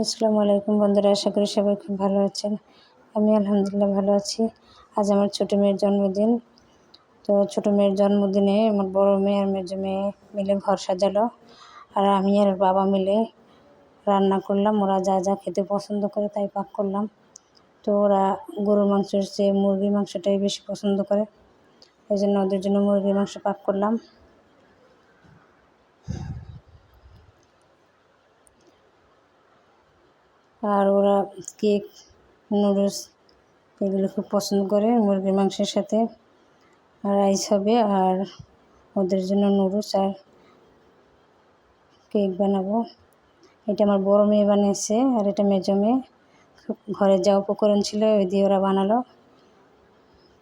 আসসালামু আলাইকুম বন্ধুরা, আশা করি সবাই খুব ভালো আছেন। আমি আলহামদুলিল্লাহ ভালো আছি। আজ আমার ছোটো মেয়ের জন্মদিন। তো ছোটো মেয়ের জন্মদিনে আমার বড় মেয়ে আর মেজো মেয়ে মিলে ঘর সাজালো, আর আমি আর বাবা মিলে রান্না করলাম। ওরা যা যা খেতে পছন্দ করে তাই পাক করলাম। তো ওরা গরুর মাংসের চেয়ে মুরগির মাংসটাই বেশি পছন্দ করে, এই জন্য ওদের জন্য মুরগির মাংস পাক করলাম। আর ওরা কেক, নুডলস এগুলো খুব পছন্দ করে মুরগির মাংসের সাথে। আর রাইস হবে, আর ওদের জন্য নুডলস আর কেক বানাবো। এটা আমার বড় মেয়ে বানিয়েছে, আর এটা মেজো মেয়ে। খুব ঘরে যা উপকরণ ছিল ওই দিয়ে ওরা বানালো,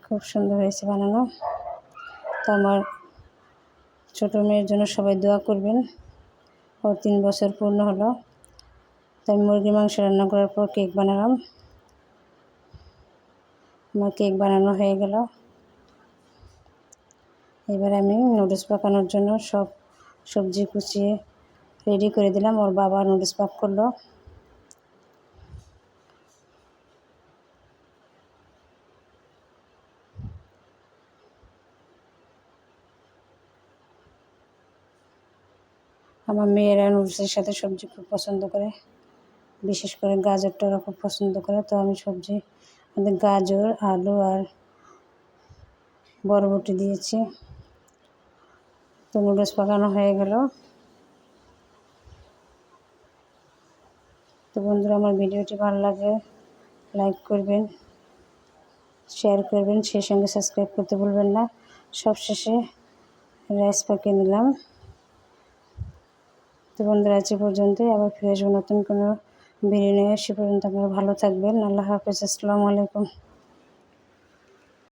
খুব সুন্দর হয়েছে বানানো। তো আমার ছোটো মেয়ের জন্য সবাই দোয়া করবেন, ওর 3 বছর পূর্ণ হলো। তো আমি মুরগির মাংস রান্না করার পর কেক বানালাম। আমার কেক বানানো হয়ে গেল। এবার আমি নুডলস পাকানোর জন্য সব সবজি কুচিয়ে রেডি করে দিলাম। ওর বাবা নুডলস পাক করলো। আমার মেয়েরা নুডলসের সাথে সবজি খুব পছন্দ করে, বিশেষ করে গাজরটা ওরা খুব পছন্দ করে। তো আমি সবজি গাজর, আলু আর বরবটি দিয়েছি। তো নুডলস পাকানো হয়ে গেল। তো বন্ধুরা, আমার ভিডিওটি ভালো লাগে লাইক করবেন, শেয়ার করবেন, সেই সঙ্গে সাবস্ক্রাইব করতে ভুলবেন না। সবশেষে রাইস পাকিয়ে নিলাম। তো বন্ধুরা, আজ পর্যন্তই, আবার ফিরে আসবো নতুন কোনো ভিডিও নিয়ে। সে পর্যন্ত আপনারা ভালো থাকবেন। আল্লাহ হাফেজ, আসসালামু আলাইকুম।